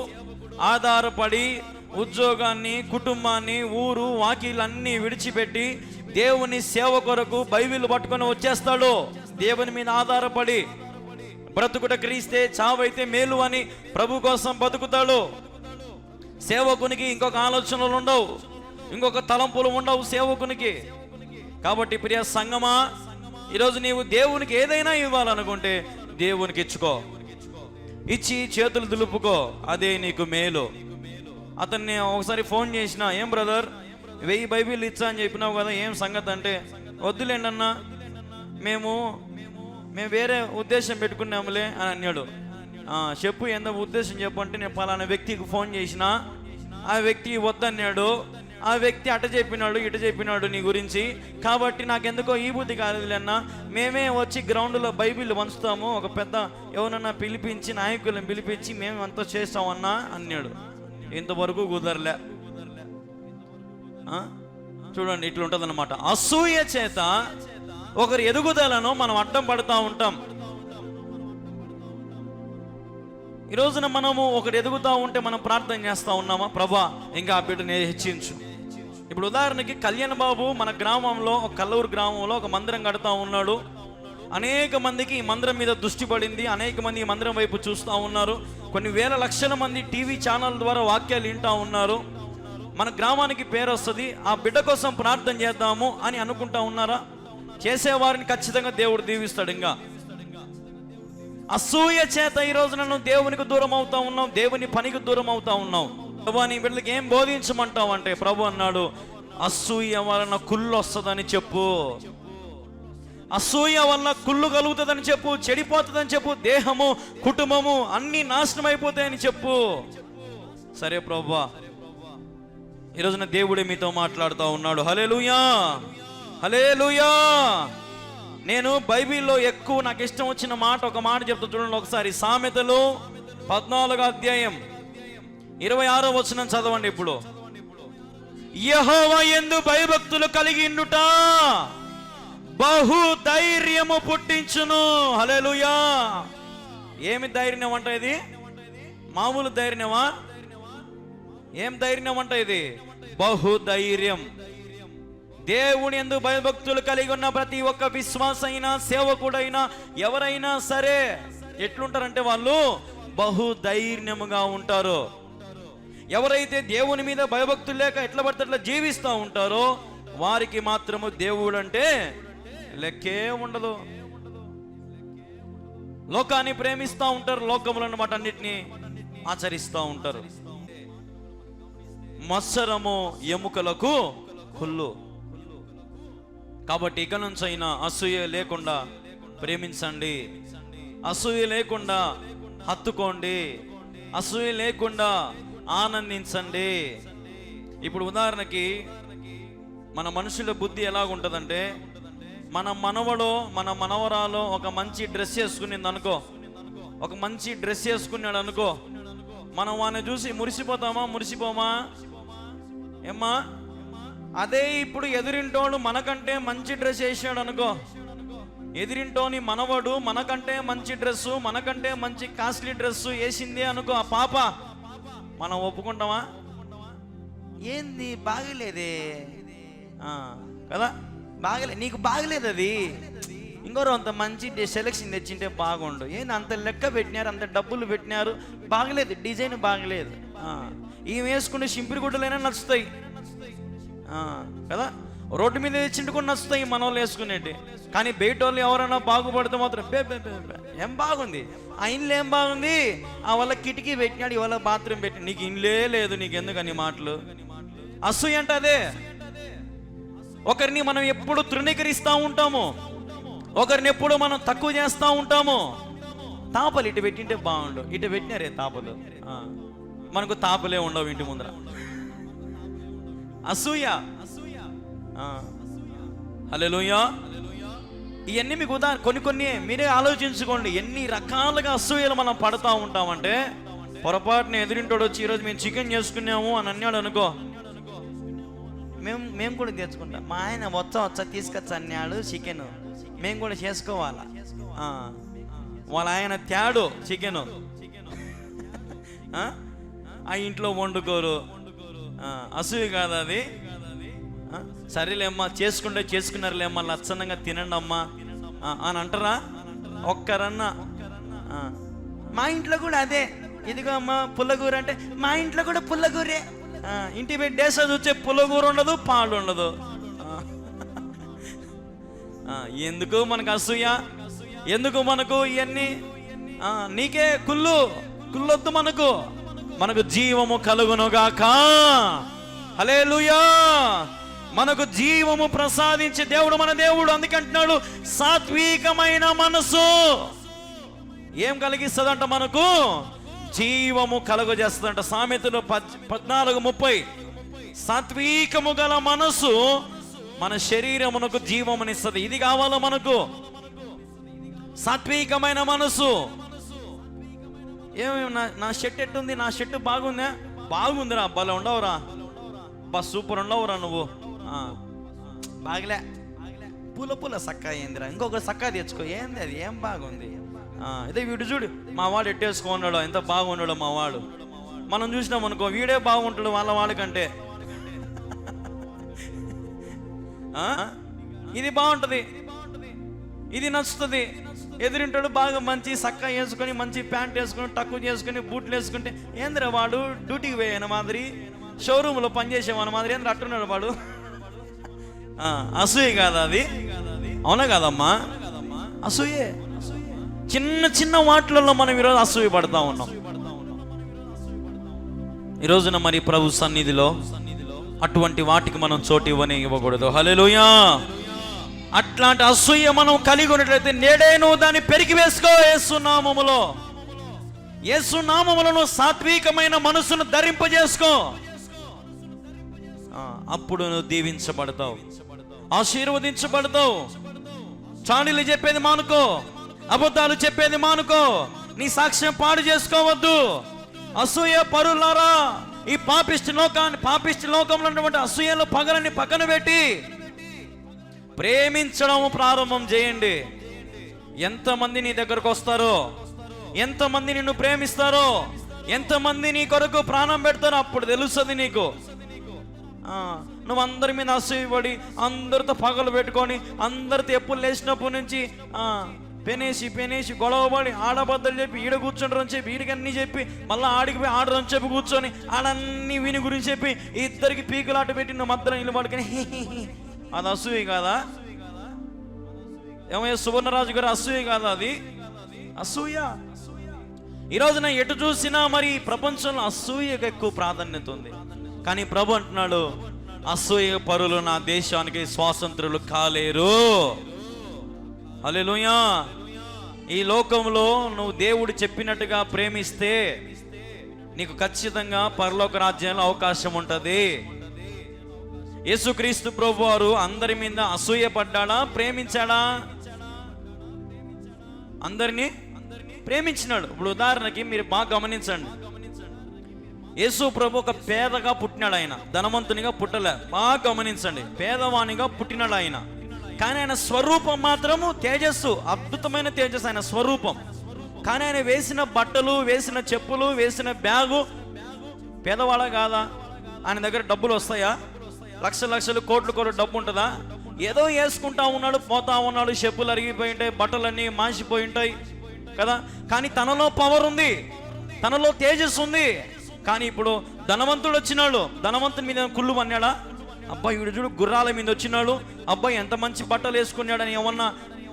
ఆధారపడి ఉద్యోగాన్ని, కుటుంబాన్ని, ఊరు వాకిలన్నీ విడిచిపెట్టి దేవుని సేవ కొరకు బైబిల్ పట్టుకొని వచ్చేస్తాడు. దేవుని మీద ఆధారపడి బ్రతుకుట క్రీస్తే, చావైతే మేలు అని ప్రభు కోసం బతుకుతాడు. సేవకునికి ఇంకొక ఆలోచనలు ఉండవు, ఇంకొక తలంపులు ఉండవు సేవకునికి. కాబట్టి ప్రియ సంగమా, ఈరోజు నీవు దేవునికి ఏదైనా ఇవ్వాలనుకుంటే దేవునికి ఇచ్చుకో, ఇచ్చి చేతులు దులుపుకో, అదే నీకు మేలు. అతన్ని ఒకసారి ఫోన్ చేసిన, ఏం బ్రదర్ 1000 బైబిల్ ఇచ్చా అని చెప్పినావు కదా, ఏం సంగతి అంటే, వద్దులేండి అన్న, మేము వేరే ఉద్దేశం పెట్టుకున్నాములే అని అన్నాడు. చెప్పు, ఎంత ఉద్దేశం చెప్పు అంటే, నేను పలానా వ్యక్తికి ఫోన్ చేసిన, ఆ వ్యక్తి వద్దన్నాడు, ఆ వ్యక్తి అట చెప్పినాడు ఇట చెప్పినాడు నీ గురించి, కాబట్టి నాకెందుకో ఈ బుద్ధి కాలేదులేన్నా, మేమే వచ్చి గ్రౌండ్లో బైబిల్ పంచుతాము, ఒక పెద్ద ఎవరన్నా పిలిపించి నాయకులను పిలిపించి మేము అంతా చేస్తామన్నా అన్నాడు. ఇంతవరకు కుదరలే. చూడండి, ఇట్లా ఉంటుంది అన్నమాట. అసూయ చేత ఒకరి ఎదుగుదలను మనం అడ్డం పడుతూ ఉంటాం. ఈ రోజున మనము ఒకరు ఎదుగుతూ ఉంటే మనం ప్రార్థన చేస్తూ ఉన్నామా, ప్రభా ఇంకా ఆ బిడ్డని హెచ్చించు. ఇప్పుడు ఉదాహరణకి కళ్యాణ్ బాబు మన గ్రామంలో, ఒక కల్లూరు గ్రామంలో ఒక మందిరం కడతా ఉన్నాడు. అనేక మందికి ఈ మందిరం మీద దృష్టి పడింది, అనేక మంది ఈ మందిరం వైపు చూస్తూ ఉన్నారు. కొన్ని వేల లక్షల మంది టీవీ ఛానల్ ద్వారా వాక్యాలు వింటూ ఉన్నారు. మన గ్రామానికి పేరు వస్తుంది, ఆ బిడ్డ కోసం ప్రార్థన చేద్దాము అని అనుకుంటా ఉన్నారా? చేసేవారిని ఖచ్చితంగా దేవుడు దీవిస్తాడు. ఇంకా అసూయ చేత ఈ రోజు నన్ను దేవునికి దూరం అవుతా ఉన్నాం, దేవుని పనికి దూరం అవుతా ఉన్నాం. ప్రభు నీ బిడ్డలకి ఏం బోధించమంటావు అంటే, ప్రభు అన్నాడు, అసూయ వలన కుళ్ళు వస్తుందని చెప్పు, అసూయ వలన కుళ్ళు కలుగుతుందని చెప్పు, చెడిపోతుందని చెప్పు, దేహము కుటుంబము అన్ని నాశనం అయిపోతాయని చెప్పు. సరే ప్రభువా, ఈరోజున దేవుడే మీతో మాట్లాడుతూ ఉన్నాడు. హల్లెలూయా, హల్లెలూయా. నేను బైబిల్లో ఎక్కువ నాకు ఇష్టం వచ్చిన మాట, ఒక మాట చెప్తా చూడండి ఒకసారి. సామెతలు 14వ అధ్యాయం 26వ వచనం చదవండి ఇప్పుడు. యెహోవా యందు భయభక్తులు కలిగియుండుట బహు ధైర్యము పుట్టించును. హల్లెలూయా. ఏమి ధైర్యం అంట ఇది? మామూలు ధైర్యమా? ఏం ధైర్యం అంట ఇది? బహు ధైర్యం. దేవుని యందు భయభక్తులు కలిగి ఉన్న ప్రతి ఒక్క విశ్వాసైనా సేవకుడైనా ఎవరైనా సరే ఎట్లుంటారంటే వాళ్ళు బహు ధైర్యముగా ఉంటారు. ఎవరైతే దేవుని మీద భయభక్తులు లేక ఎట్లా పడితే అట్లా జీవిస్తూ ఉంటారో వారికి మాత్రము దేవుడు అంటే లెక్కే ఉండదు. లోకాన్ని ప్రేమిస్తూ ఉంటారు, లోకములు అన్నమాట అన్నిటినీ ఆచరిస్తూ ఉంటారు. మత్సరము ఎముకలకు కుళ్ళు. కాబట్టి ఇక నుంచి అయినా అసూయ లేకుండా ప్రేమించండి, అసూయ లేకుండా హత్తుకోండి, అసూయ లేకుండా ఆనందించండి. ఇప్పుడు ఉదాహరణకి మన మనుషుల బుద్ధి ఎలాగుంటుందంటే, మన మనవడో మన మనవరాలో ఒక మంచి డ్రెస్ వేసుకునింది అనుకో, ఒక మంచి డ్రెస్ వేసుకున్నాడు అనుకో, మనం వాడిని చూసి మురిసిపోతామా? మురిసిపోమా? ఏమ్మా? అదే ఇప్పుడు ఎదురింటోడు మనకంటే మంచి డ్రెస్ వేసాడు అనుకో, ఎదిరింటోని మనవడు మనకంటే మంచి డ్రెస్సు, మనకంటే మంచి కాస్ట్లీ డ్రెస్సు వేసింది అనుకో, ఆ పాప, మనం ఒప్పుకుంటామా? ఏంది బాగలేదే కదా, బాగలే, నీకు బాగలేదు అది, ఇంకోరు అంత మంచి సెలెక్షన్ తెచ్చింటే బాగుండు, ఏంది అంత లెక్క పెట్టినారు, అంత డబ్బులు పెట్టినారు, బాగలేదు, డిజైన్ బాగలేదు. ఇవి వేసుకునే సింపుల్ గుడ్డలైనా నచ్చుతాయి కదా, రోడ్డు మీద తెచ్చింటి కూడా నచ్చుతాయి మన వాళ్ళు వేసుకునేటి. కానీ బయట వాళ్ళు ఎవరైనా బాగుపడితే మాత్రం ఏం బాగుంది, ఆ ఇంట్లో ఏం బాగుంది, ఆ వాళ్ళ కిటికీ పెట్టినాడు, ఇవాళ బాత్రూమ్ పెట్టినాడు, నీకు ఇండ్లే లేదు, నీకు ఎందుకని మాటలు. అసూయ అంటే అదే. ఒకరిని మనం ఎప్పుడు తృణీకరిస్తూ ఉంటాము, ఒకరిని ఎప్పుడు మనం తక్కువ చేస్తూ ఉంటాము. తాపలు ఇటు పెట్టింటే బాగుండు, ఇటు పెట్టినారే తాపలు, మనకు తాపలే ఉండవు ఇంటి ముందర. అసూయ. హల్లెలూయా. ఇవన్నీ మీకు కొన్ని మీరే ఆలోచించుకోండి, ఎన్ని రకాలుగా అసూయలు మనం పడతా ఉంటామంటే. పొరపాటున ఎదురింటోడు వచ్చి ఈరోజు మేము చికెన్ చేసుకున్నాము అని అన్నాడు అనుకో, మేము కూడా తెచ్చుకుంటాం. మా ఆయన వచ్చా తీసుకొచ్చి అన్నాడు చికెన్, మేము కూడా చేసుకోవాలా. వాళ్ళ ఆయన తేడు చికెను, ఆ ఇంట్లో వండుకోరు. అసూయ కాదు అది. సరేలేమ్మా, చేసుకున్నారులేమ్మా, లచ్చనంగా తినండి అమ్మా అని అంటారా? ఒక్కరన్నా మా ఇంట్లో కూడా అదే, ఇదిగో అమ్మా పుల్లగూర అంటే మా ఇంట్లో కూడా పుల్లగూరే, ఇంటి పెట్టేసా చూచే పుల్లగూర ఉండదు, పాలు ఉండదు. ఎందుకు మనకు అసూయ? ఎందుకు మనకు ఇవన్నీ? నీకే కుళ్ళొద్దు మనకు. మనకు జీవము కలుగునుగాక. హల్లెలూయా. మనకు జీవము ప్రసాదించే దేవుడు మన దేవుడు. అందుకంటున్నాడు సాత్వికమైన మనసు ఏం కలిగిస్తుందంట? మనకు జీవము కలుగజేస్తుందంట. సామెతలు 14:30. సాత్వికము గల మనసు మన శరీరమునకు జీవమునిస్తుంది. ఇది కావాలో మనకు, సాత్వికమైన మనసు. ఏమేమి నా షర్ట్ ఎట్టుంది? నా షర్ట్ బాగుందా? బాగుందిరా, భలే ఉండవురా, సూపర్ ఉండవురా నువ్వు. బాగలే, పూల సక్క ఏందిరా, ఇంకొక సక్క తెచ్చుకో. ఏంది అది, ఏం బాగుంది? ఇదే వీడు చూడు, మా వాడు ఎట్టేసుకున్నాడు, ఎంత బాగున్నాడు మా వాడు. మనం చూసినాం అనుకో, వీడే బాగుంటాడు వాళ్ళ వాడికంటే. ఇది బాగుంటది, ఇది నచ్చుతుంది. ఎదురింటాడు బాగా మంచి సక్క వేసుకొని, మంచి ప్యాంట్ వేసుకొని, టక్కు చేసుకొని, బూట్లు వేసుకుంటే ఏంద్రా వాడు డ్యూటీకి పోయాను మాదిరి, షోరూంలో పనిచేసేవాని మాదిరి ఏంద్ర అట్టున్నాడు వాడు. అసూయ కాదా అది? అవునా కాదమ్మా? అసూయే. చిన్న చిన్న వాటిలలో మనం ఈరోజు అసూయ పడతా ఉన్నాం. ఈరోజున మరి ప్రభు సన్నిధిలో అటువంటి వాటికి మనం చోటు ఇవ్వకూడదు. హల్లెలూయా. అట్లాంటి అసూయ మనం కలిగి ఉన్నట్లయితే నేడే నువ్వు దాన్ని పెరిగి వేసుకో. యేసు నామములో, యేసు నామములో నువ్వు సాత్వికమైన మనసును ధరింపజేసుకో. అప్పుడు నువ్వు దీవించబడతావు, ఆశీర్వదించబడతావు. చాడీలు చెప్పేది మానుకో, అబద్ధాలు చెప్పేది మానుకో, నీ సాక్ష్యం పాడు చేసుకోవద్దు. అసూయ పరులారా, ఈ పాపిష్టి లోకంలో ఉన్నటువంటి అసూయలు పగలని పక్కన పెట్టి ప్రేమించడం ప్రారంభం చేయండి. ఎంతమంది నీ దగ్గరకు వస్తారో, ఎంతమంది నిన్ను ప్రేమిస్తారో, ఎంతమంది నీ కొరకు ప్రాణం పెడతారో అప్పుడు తెలుస్తుంది నీకు. నువ్వు అందరి మీద అసూయపడి, అందరితో పగలు పెట్టుకొని, అందరితో ఎప్పుడు లేచినప్పటి నుంచి పెనేసి గొడవపడి, ఆడబద్దలు చెప్పి ఈడ కూర్చుంటారని చెప్పి వీడికి అన్నీ చెప్పి, మళ్ళీ ఆడికి పోయి ఆడరని చెప్పి కూర్చొని ఆడన్నీ వీని గురించి చెప్పి ఇద్దరికి పీకులాట పెట్టి నువ్వు మధ్యలో నిలబడుకొని అది అసూయ కాదా? ఏమయ్యా సువర్ణరాజు గారు, అసూయ కాదా అది? అసూయ. ఈరోజున ఎటు చూసినా మరి ప్రపంచంలో అసూయకు ఎక్కువ ప్రాధాన్యత ఉంది. కానీ ప్రభు అంటున్నాడు, అసూయ పరులు నా దేశానికి స్వాతంత్రులు కాలేరు. హల్లెలూయా. ఈ లోకంలో నువ్వు దేవుడు చెప్పినట్టుగా ప్రేమిస్తే నీకు ఖచ్చితంగా పరలోక రాజ్యంలో అవకాశం ఉంటుంది. యేసుక్రీస్తు ప్రభు వారు అందరి మీద అసూయ పడ్డాడా, ప్రేమించాడా? అందరినీ ప్రేమించినాడు. ఇప్పుడు ఉదాహరణకి మీరు బాగా గమనించండి, యేసు ప్రభు ఒక పేదగా పుట్టినాడు. ఆయన ధనవంతునిగా పుట్టలే. బాగా గమనించండి, పేదవానిగా పుట్టినాడు ఆయన. కానీ ఆయన స్వరూపం మాత్రము తేజస్సు, అద్భుతమైన తేజస్సు ఆయన స్వరూపం. కానీ ఆయన వేసిన బట్టలు, వేసిన చెప్పులు, వేసిన బ్యాగు పేదవాడా కాదా? ఆయన దగ్గర డబ్బులు వస్తాయా? లక్షలు కోట్లు డబ్బు ఉంటుందా? ఏదో వేసుకుంటా ఉన్నాడు, పోతా ఉన్నాడు, చెప్పులు అరిగిపోయి ఉంటాయి, బట్టలన్నీ మాసిపోయి ఉంటాయి కదా. కానీ తనలో పవర్ ఉంది, తనలో తేజస్సు ఉంది. కానీ ఇప్పుడు ధనవంతుడు వచ్చినాడు, ధనవంతుని మీద కుళ్ళు అన్నాడా? అబ్బాయి వీడు చూడు గుర్రాల మీద వచ్చినాడు, అబ్బాయి ఎంత మంచి బట్టలు వేసుకున్నాడని ఏమన్నా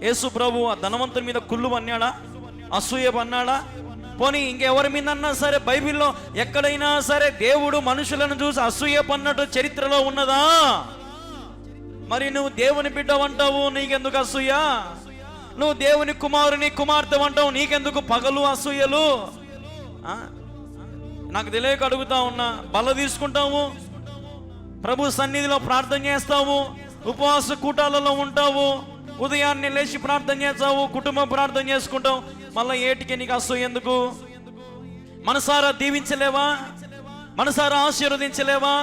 యేసు ప్రభు ఆ ధనవంతుని మీద కుళ్ళు అన్నాడా? అసూయ అన్నాడా? పోనీ ఇంకెవరి మీద అన్నా సరే బైబిల్లో ఎక్కడైనా సరే దేవుడు మనుషులను చూసి అసూయ పన్నట్టు చరిత్రలో ఉన్నదా? మరి నువ్వు దేవుని బిడ్డ అంటావు, నీకెందుకు అసూయ? నువ్వు దేవుని కుమారుని కుమార్తె అంటావు, నీకెందుకు పగలు అసూయలు? నాకు తెలియక అడుగుతా ఉన్నా. బల్ల తీసుకుంటావు, ప్రభు సన్నిధిలో ప్రార్థన చేస్తావు, ఉపవాస కూటాలలో ఉంటావు, ఉదయాన్నే లేచి ప్రార్థన చేస్తావు, కుటుంబం ప్రార్థన చేసుకుంటావు, మళ్ళీ ఏటికి నీకు అసూయ ఎందుకు? మనసారా దీవించలేవా? మనసారా ఆశీర్వదించలేవా?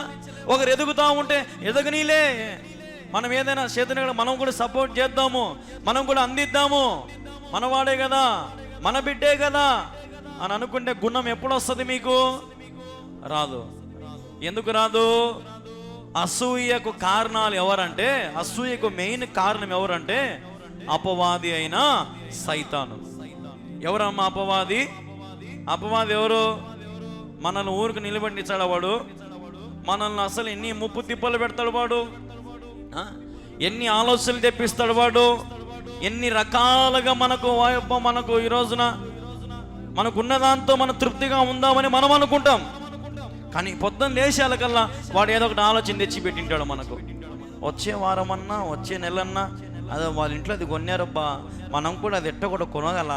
ఒకరు ఎదుగుతా ఉంటే ఎదగనీలే, మనం ఏదైనా చేతన మనం కూడా సపోర్ట్ చేద్దాము, మనం కూడా అందిద్దాము, మనవాడే కదా, మన బిడ్డే కదా అని అనుకుంటే గుణం ఎప్పుడు వస్తుంది మీకు? రాదు. ఎందుకు రాదు? అసూయకు కారణాలు ఎవరంటే, అసూయకు మెయిన్ కారణం ఎవరంటే అపవాది అయిన సైతాను. ఎవరమ్మా అపవాది? అపవాది ఎవరు? మనల్ని ఊరికి నిలబడినిచ్చాడు వాడు, మనల్ని అసలు ఎన్ని ముప్పు తిప్పలు పెడతాడు వాడు, ఎన్ని ఆలోచనలు తెప్పిస్తాడు వాడు, ఎన్ని రకాలుగా మనకు ఈ రోజున మనకున్న దాంతో మనం తృప్తిగా ఉందామని మనం అనుకుంటాం. కానీ పొద్దున్న లేచేయాలకల్లా వాడు ఏదో ఒకటి ఆలోచన తెచ్చి పెట్టింటాడు మనకు. వచ్చే వారం అన్నా వచ్చే నెలన్నా అదే వాళ్ళ ఇంట్లో అది కొన్నారబ్బా, మనం కూడా అది ఎట్ట కూడా కొనగల,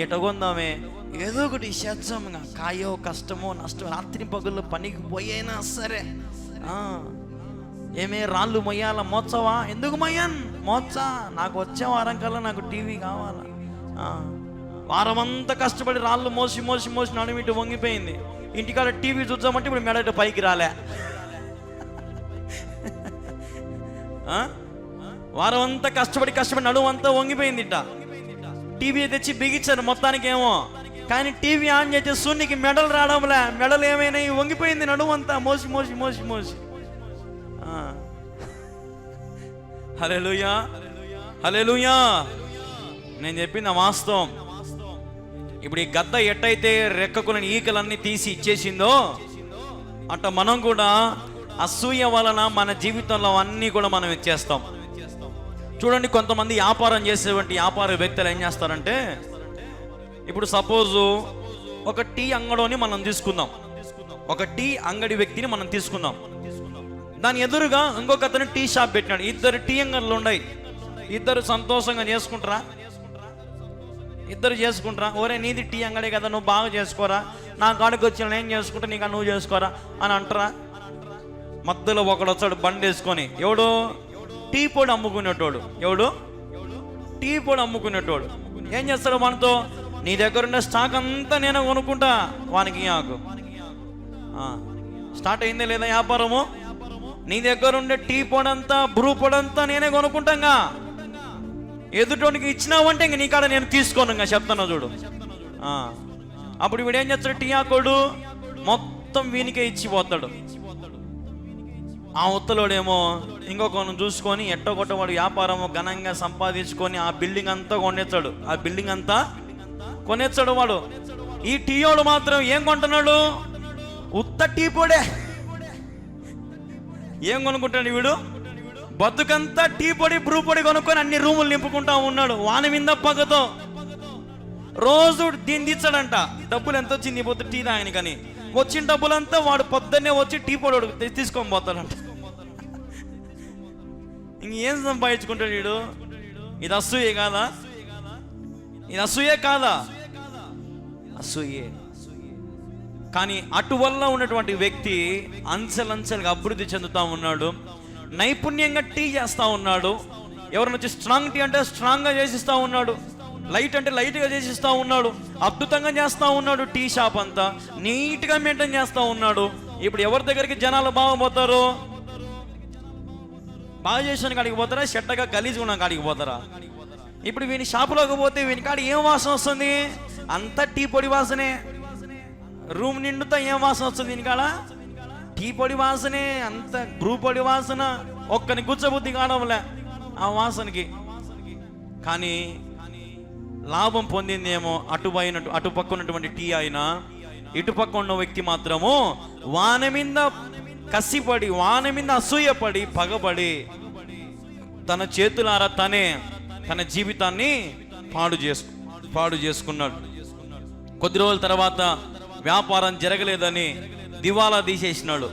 ఎట్ట కొందామే, ఏదో ఒకటి చేద్దాంగా, కాయో కష్టమో నష్టమో రాత్రి పగుళ్ళు పనికి పోయినా సరే ఏమే రాళ్ళు మొయ్యాల మోచ్చవా, ఎందుకు మొయ్యాను మోచ్చా, నాకు వచ్చే వారం కల్లా నాకు టీవీ కావాలా. వారం అంతా కష్టపడి రాళ్ళు మోసి మోసి మోసి నడుమిటి వంగిపోయింది, ఇంటికాడ టీవీ చూద్దామంటే ఇప్పుడు మెడట పైకి రాలే. వారం అంతా కష్టపడి నడుము అంతా వంగిపోయింది. టీవీ తెచ్చి బిగించారు మొత్తానికి ఏమో, కానీ టీవీ ఆన్ చేస్తే సూర్యునికి మెడలు రావడంలే, మెడలు ఏమైనాయి వంగిపోయింది నడుము అంతా మోసి మోసి మోసి మోసి. హల్లెలూయా హల్లెలూయా. నేను చెప్పింది వాస్తవం. ఇప్పుడు ఈ గద్ద ఎట్టయితే రెక్కకులని ఈకలన్నీ తీసి ఇచ్చేసిందో అట్ట మనం కూడా అసూయ వలన మన జీవితంలో అన్నీ కూడా మనం ఇచ్చేస్తాం. చూడండి, కొంతమంది వ్యాపారం చేసేటువంటి వ్యాపార వ్యక్తులు ఏం చేస్తారంటే, ఇప్పుడు సపోజు ఒక టీ అంగడిని మనం తీసుకుందాం, ఒక టీ అంగడి వ్యక్తిని మనం తీసుకుందాం. దాని ఎదురుగా ఇంకొక అతను టీ షాప్ పెట్టినాడు. ఇద్దరు టీ అంగళ్ళు ఉన్నాయి, ఇద్దరు సంతోషంగా చేసుకుంటారా? ఇద్దరు చేసుకుంటారా? ఒరే నీది టీ అంగడే కదా, నువ్వు బాగా చేసుకోరా, నా కాడికి వచ్చి నేను చేసుకుంటా, నీకు నువ్వు చేసుకోరా అని అంటారా? మధ్యలో ఒకడు వచ్చాడు బండి వేసుకొని, ఎవడు? టీ పొడి అమ్ముకునేటోడు. ఎవడు? టీ పొడి అమ్ముకునేటోడు. ఏం చేస్తాడు మనతో? నీ దగ్గర ఉండే స్టాక్ అంతా నేను కొనుక్కుంటా, వానికి నాకు. స్టార్ట్ అయిందే లేదా వ్యాపారము? నీ దగ్గర ఉండే టీ పొడి అంతా బ్రూ పొడి అంతా నేనే కొనుక్కుంటాగా, ఎదుటోనికి ఇచ్చినావంటే ఇంక నీ కాడ నేను తీసుకోను, ఇంకా చెప్తాను చూడు. అప్పుడు వీడు ఏం చేస్తాడు? టీ ఆకోడు మొత్తం వీనికే ఇచ్చిపోతాడు. ఆ ఉత్తలోడేమో ఇంకొకను చూసుకొని ఎట్టగొట్టవాడు వ్యాపారము ఘనంగా సంపాదించుకొని ఆ బిల్డింగ్ అంతా కొనేస్తాడు, ఆ బిల్డింగ్ అంతా కొనేస్తాడు వాడు. ఈ టీయోడు మాత్రం ఏం కొంటున్నాడు? ఉత్త టీ పొడే. ఏం కొనుక్కుంటాడు వీడు? బతుకంతా టీ పొడి బ్రూ పొడి కొనుక్కొని అన్ని రూములు నింపుకుంటా ఉన్నాడు వాని మీద పగతో. రోజు దీన్ని తీర్చాడంట. డబ్బులు ఎంత వచ్చింది పోతే టీ తాగని, కానీ వచ్చిన డబ్బులంతా వాడు పొద్దున్నే వచ్చి టీ పొడి తీసుకొని పోతాడంట. ఇంకేం సంపాదించుకుంటాడు వీడు? ఇది అసూయే కాదా? ఇది అసూయే కాదా? అసూయే. కానీ అటువల్ల ఉన్నటువంటి వ్యక్తి అంచెలంచెలుగా అభివృద్ధి చెందుతా ఉన్నాడు, నైపుణ్యంగా టీ చేస్తూ ఉన్నాడు. ఎవరిని వచ్చి స్ట్రాంగ్ టీ అంటే స్ట్రాంగ్గా చేసిస్తూ ఉన్నాడు, లైట్ అంటే లైట్గా చేసిస్తూ ఉన్నాడు, అద్భుతంగా చేస్తూ ఉన్నాడు. టీ షాప్ అంతా నీట్గా మెయింటైన్ చేస్తూ ఉన్నాడు. ఇప్పుడు ఎవరి దగ్గరికి జనాలు బాగా పోతారు? బాగా చేసిన కాడికి పోతారా? చెట్టగా గలీజ్ ఉన్న కాడికి పోతారా? ఇప్పుడు వీని షాపులోకి పోతే వీని కాడ ఏం వాసన వస్తుంది? అంతా టీ పొడి వాసనే. రూమ్ నిండుతా ఏం వాసన వస్తుంది దీని కాడ? టీ పొడి వాసనే, అంత బ్రూ పొడి వాసన. ఒక్కని గుచ్చబుద్ధి కావడంలే ఆ వాసనకి. కానీ లాభం పొందిందేమో అటుపక్క ఉన్నటువంటి టీ అయినా, ఇటుపక్క ఉన్న వ్యక్తి మాత్రము వాని మీద కసిపడి, వాని మీద అసూయపడి, పగబడి తన చేతులారా తనే తన జీవితాన్ని పాడు చేసుకున్నాడు. కొద్ది రోజుల తర్వాత వ్యాపారం జరగలేదని దివాలా తీసేసినాడు.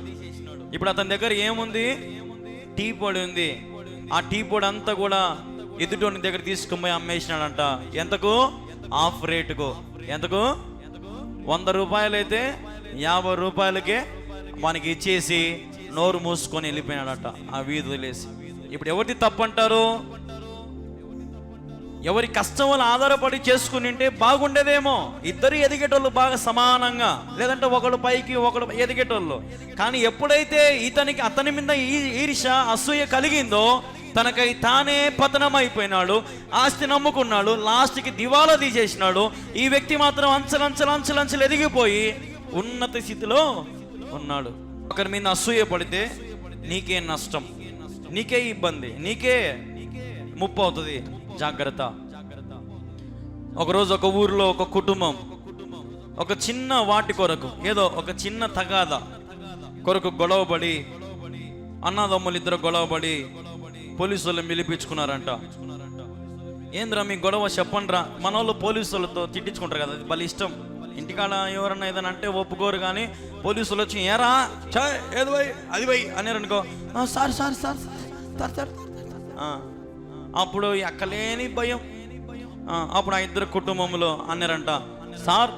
ఇప్పుడు అతని దగ్గర ఏముంది? టీ పొడి ఉంది. ఆ టీ పొడి అంతా కూడా ఎదుటోని దగ్గర తీసుకుపోయి అమ్మేసినాడంట. ఎంతకు? హాఫ్ రేటుకు. ఎంతకు? 100 రూపాయలు అయితే 50 రూపాయలకే మనకి ఇచ్చేసి నోరు మూసుకొని వెళ్ళిపోయినాడట ఆ వీధులేసి. ఇప్పుడు ఎవరిది తప్పంటారు? ఎవరి కష్టం వల్ల ఆధారపడి చేసుకుని ఉంటే బాగుండేదేమో. ఇద్దరు ఎదిగేటోళ్ళు బాగా సమానంగా, లేదంటే ఒకడు పైకి ఒకడు ఎదిగేటోళ్ళు. కానీ ఎప్పుడైతే అతని మీద ఈర్ష్య అసూయ కలిగిందో తనకై తానే పతనం అయిపోయినాడు, ఆస్తి నమ్ముకున్నాడు, లాస్ట్కి దివాలా తీసేసినాడు. ఈ వ్యక్తి మాత్రం అంచెలంచెలు ఎదిగిపోయి ఉన్నత స్థితిలో ఉన్నాడు. ఒకరి మీద అసూయ పడితే నీకే నష్టం, నీకే ఇబ్బంది, నీకే ముప్పు అవుతుంది. జాగ్రత్త. ఒకరోజు ఒక ఊరిలో ఒక కుటుంబం ఒక చిన్న వాటి కొరకు, ఏదో ఒక చిన్న తగాదా కొరకు గొడవపడి, అన్నదమ్ములు ఇద్దరు గొడవపడి పోలీసు వాళ్ళని పిలిపించుకున్నారంట. ఏంద్రా మీ గొడవ చెప్పండిరా. మన వాళ్ళు పోలీసు వాళ్ళతో తిట్టించుకుంటారు కదా, అది వాళ్ళ ఇష్టం. ఇంటికాడ ఎవరన్నా ఏదైనా అంటే ఒప్పుకోరు, కానీ పోలీసులు వచ్చి ఏరా చా ఏది పోయి అది పోయి అన్నారు అనుకో, sir sir sir sir sir అప్పుడు ఎక్కలేని భయం. అప్పుడు ఆ ఇద్దరు కుటుంబంలో అన్నారంట, సార్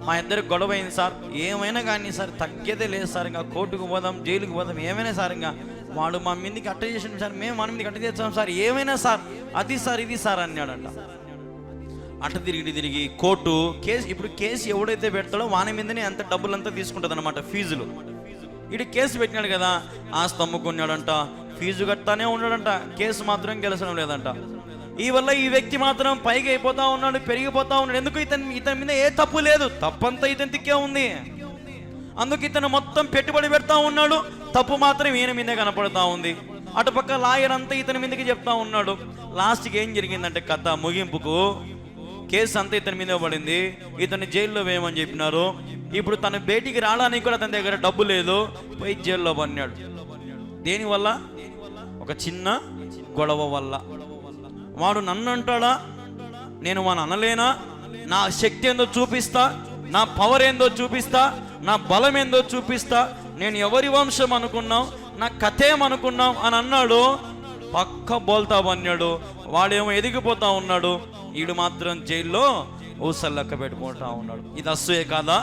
మా ఇద్దరికి గొడవ అయింది సార్, ఏమైనా కానీ సార్ తగ్గేదే లేదు సార్, ఇంకా కోర్టుకు పోదాం జైలుకి పోదాం ఏమైనా సార్, ఇంకా వాడు మా మీదకి అట్ట చేసాం సార్, మేము మన మీదకి అట్ట చేస్తాం సార్, ఏమైనా సార్ అది సార్ ఇది సార్ అన్నాడంట. అట్ట తిరిగి కోర్టు కేసు, ఇప్పుడు కేసు ఎవడైతే పెడతాడో వాని మీదనే అంత డబ్బులంతా తీసుకుంటుంది అనమాట, ఫీజులు. ఇటు కేసు పెట్టినాడు కదా, ఆస్తి అమ్ముకున్నాడంట, ఫీజు కట్టానే ఉన్నాడంట, కేసు మాత్రం గెలచడం లేదంట. ఈ వల్ల ఈ వ్యక్తి మాత్రం పైకి అయిపోతా ఉన్నాడు, పెరిగిపోతా ఉన్నాడు. ఎందుకు ఇతని మీద ఏ తప్పు లేదు, తప్పంతా ఇతనికే ఉంది. అందుకు ఇతను మొత్తం పెట్టుబడి పెడతా ఉన్నాడు, తప్పు మాత్రం ఈయన మీదే కనపడతా ఉంది. అటుపక్క లాయర్ అంతా ఇతని మీదకి చెప్తా ఉన్నాడు. లాస్ట్కి ఏం జరిగిందంటే కథ ముగింపుకు కేసు అంతా ఇతని మీదే పడింది, ఇతన్ని జైల్లో వేయమని చెప్పినారు. ఇప్పుడు తను బయటికి రావడానికి కూడా తన దగ్గర డబ్బు లేదు, పోయి జైల్లో పడినాడు. దేనివల్ల? ఒక చిన్న గొడవ వల్ల. వాడు నన్ను అంటాడా, నేను వాడు అనలేనా, నా శక్తి ఏందో చూపిస్తా, నా పవర్ ఏందో చూపిస్తా, నా బలం ఏందో చూపిస్తా, నేను ఎవరి వంశం అనుకున్నాం, నా కథేమనుకున్నాం అని అన్నాడు. పక్క బోల్తా అన్నాడు. వాడేమో ఎదిగిపోతా ఉన్నాడు, వీడు మాత్రం జైల్లో ఊసల్లెక్క పెట్టుకుంటా ఉన్నాడు. ఇది అసూయ కాదా?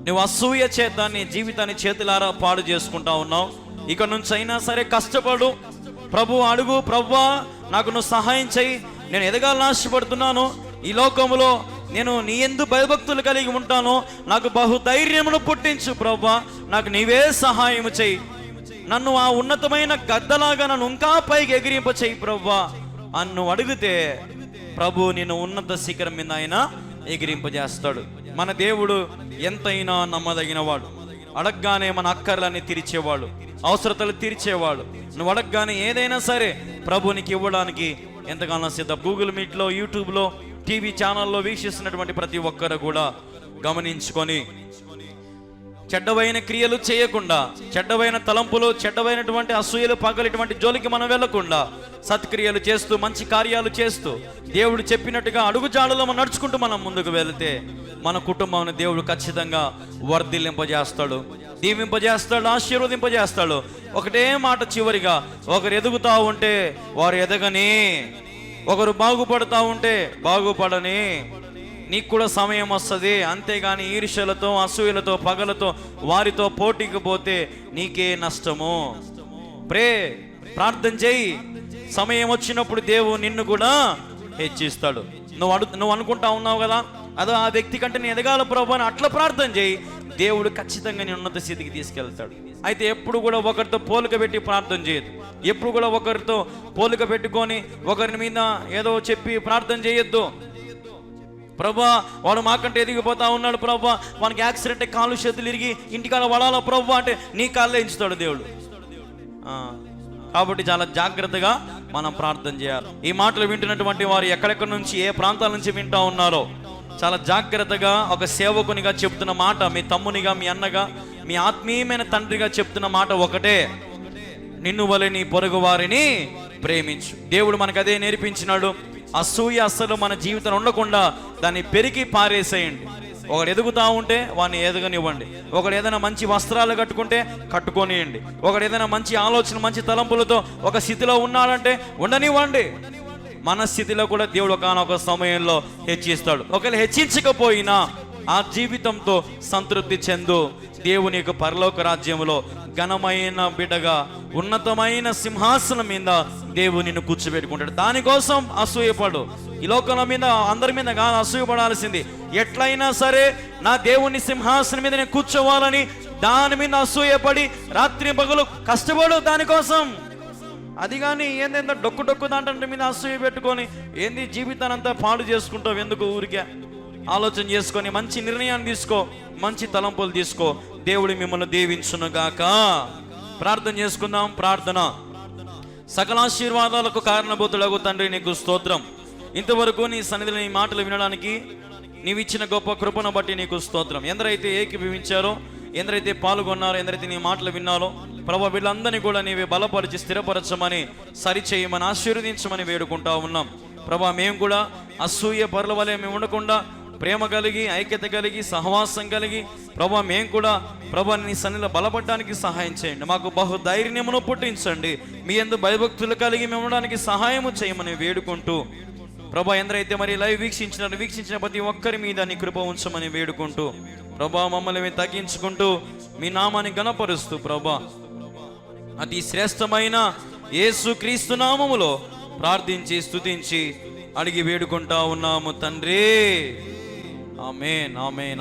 నువ్వు అసూయ చేత నీ జీవితాన్ని చేతులారా పాడు చేసుకుంటా ఉన్నావు. ఇక నుంచి అయినా సరే కష్టపడు, ప్రభు అడుగు, ప్రభువా నాకు నువ్వు సహాయం చెయ్యి, నేను ఎదగాలని ఆశపడుతున్నాను, ఈ లోకంలో నేను నీ యందు భయభక్తులు కలిగి ఉంటాను, నాకు బహుధైర్యమును పుట్టించు ప్రభువా, నాకు నీవే సహాయం చెయ్యి, నన్ను ఆ ఉన్నతమైన గద్దలాగా నన్ను ఇంకా పైకి ఎగిరింప చెయ్యి ప్రభువా అన్ను అడిగితే ప్రభు నిన్ను ఉన్నత శిఖరం మీద ఆయన ఎగిరింపజేస్తాడు. మన దేవుడు ఎంతైనా నమ్మదగిన వాడు. అడగగానే మన అక్కర్లన్నీ తీర్చేవాడు, అవసరతలు తీర్చేవాడు. నువ్వు అడగగానే ఏదైనా సరే ప్రభునికి ఇవ్వడానికి ఎంతగానో సిద్ధం. గూగుల్ మీట్లో, యూట్యూబ్లో, టీవీ ఛానల్లో వీక్షిస్తున్నటువంటి ప్రతి ఒక్కరు కూడా గమనించుకొని చెడ్డవైన క్రియలు చేయకుండా, చెడ్డవైన తలంపులు, చెడ్డవైనటువంటి అసూయలు, పగలిటువంటి జోలికి మనం వెళ్లకుండా సత్క్రియలు చేస్తూ, మంచి కార్యాలు చేస్తూ, దేవుడు చెప్పినట్టుగా అడుగుజాడలో మనం నడుచుకుంటూ మనం ముందుకు వెళితే మన కుటుంబాన్ని దేవుడు ఖచ్చితంగా వర్ధిల్లింపజేస్తాడు, దీవింపజేస్తాడు, ఆశీర్వదింపజేస్తాడు. ఒకటే మాట చివరిగా, ఒకరు ఎదుగుతా ఉంటే వారు ఎదగని, ఒకరు బాగుపడతా ఉంటే బాగుపడని, నీకు కూడా సమయం వస్తుంది. అంతేగాని ఈర్ష్యలతో, అసూయలతో, పగలతో వారితో పోటీకి పోతే నీకే నష్టము. ప్రార్థన చేయి, సమయం వచ్చినప్పుడు దేవుడు నిన్ను కూడా హెచ్చిస్తాడు. నువ్వు అనుకుంటా ఉన్నావు కదా, అదో ఆ వ్యక్తి కంటే నేను ఎదగాల ప్రభు అని అట్లా ప్రార్థన చేయి, దేవుడు ఖచ్చితంగా నీ ఉన్నత స్థితికి తీసుకెళ్తాడు. అయితే ఎప్పుడు కూడా ఒకరితో పోలిక పెట్టి ప్రార్థన చేయొద్దు. ఎప్పుడు కూడా ఒకరితో పోలిక పెట్టుకొని ఒకరి మీద ఏదో చెప్పి ప్రార్థన చేయొద్దు. ప్రభా వాడు మాకంటే ఎదిగిపోతా ఉన్నాడు ప్రభా, వానికి యాక్సిడెంట్ కాళ్ళు చేతులు ఇరిగి ఇంటికాడ వడాల ప్రభా అంటే నీ కాళ్ళే ఎంచుతాడు దేవుడు. కాబట్టి చాలా జాగ్రత్తగా మనం ప్రార్థన చేయాలి. ఈ మాటలు వింటున్నటువంటి వారు ఎక్కడెక్కడి నుంచి, ఏ ప్రాంతాల నుంచి వింటా ఉన్నారో చాలా జాగ్రత్తగా ఒక సేవకునిగా చెప్తున్న మాట, మీ తమ్మునిగా, మీ అన్నగా, మీ ఆత్మీయమైన తండ్రిగా చెప్తున్న మాట ఒకటే, నిన్ను వలె నీ పొరుగు వారిని ప్రేమించు. దేవుడు మనకు అదే నేర్పించినాడు. అసూయ అస్సలు మన జీవితంలో ఉండకుండా దాన్ని పెరిగి పారేసేయండి. ఒకడు ఎదుగుతా ఉంటే వాడిని ఎదగనివ్వండి. ఒకడు ఏదైనా మంచి వస్త్రాలు కట్టుకుంటే కట్టుకొనియండి. ఒకడు ఏదైనా మంచి ఆలోచన, మంచి తలంపులతో ఒక స్థితిలో ఉన్నాడంటే ఉండనివ్వండి. మన స్థితిలో కూడా దేవుడు ఒకనొక సమయంలో హెచ్చిస్తాడు. ఒకవేళ హెచ్చించకపోయినా ఆ జీవితంతో సంతృప్తి చెందు. దేవుని యొక్క పరలోక రాజ్యంలో ఘనమైన బిడ్డగా, ఉన్నతమైన సింహాసనం మీద దేవుడు నిన్ను కూర్చోబెట్టుకుంటాడు. దానికోసం అసూయపడు. ఈ లోకంలో మీద అందరి మీద కాదు అసూయపడాల్సింది. ఎట్లయినా సరే నా దేవుని సింహాసనం మీద నేను కూర్చోవాలని దాని మీద అసూయపడి రాత్రి పగలు కష్టపడు దానికోసం. అది కానీ ఏంటంటే డొక్కు దాంట్లో మీద అసూయ పెట్టుకొని ఏంది జీవితాన్ని అంతా పాడు చేసుకుంటావు ఎందుకు? ఊరికే ఆలోచన చేసుకొని మంచి నిర్ణయాన్ని తీసుకో, మంచి తలంపులు తీసుకో. దేవుడు మిమ్మల్ని దీవించును గాక. ప్రార్థన చేసుకుందాం. ప్రార్థన. సకల ఆశీర్వాదాలకు కారణభూతుడగు తండ్రి నీకు స్తోత్రం. ఇంతవరకు నీ సన్నిధిలో నీ మాటలు వినడానికి నీవు ఇచ్చిన గొప్ప కృపను బట్టి నీకు స్తోత్రం. ఎందరైతే ఏకీభవించారో, ఎందరైతే పాల్గొన్నారో, ఎందరైతే నీ మాటలు విన్నారో ప్రభు వీళ్ళందరినీ కూడా నీవే బలపరిచి స్థిరపరచమని, సరిచేయమని, ఆశీర్వదించమని వేడుకుంటా ఉన్నాం. ప్రభా మేము కూడా అసూయ పరుల వలె మేము ఉండకుండా ప్రేమ కలిగి, ఐక్యత కలిగి, సహవాసం కలిగి ప్రభా మేము కూడా ప్రభా నీ సన్నిధిలో బలపడడానికి సహాయం చేయండి. మాకు బహు ధైర్యమును పుట్టించండి. మీ యందు భయభక్తులు కలిగి మేము ఉండడానికి సహాయము చేయమని వేడుకుంటూ ప్రభా ఎందరైతే మరి లైవ్ వీక్షించిన ప్రతి ఒక్కరి మీద నీ కృప ఉంచమని వేడుకుంటూ ప్రభా మమ్మల్ని మేము తగ్గించుకుంటూ మీ నామాన్ని గణపరుస్తూ ప్రభా అతి శ్రేష్టమైన యేసుక్రీస్తు నామములో ప్రార్థించి స్తుతించి అడిగి వేడుకుంటా ఉన్నాము తండ్రి. ఆమేన్, ఆమేన్, ఆమేన్.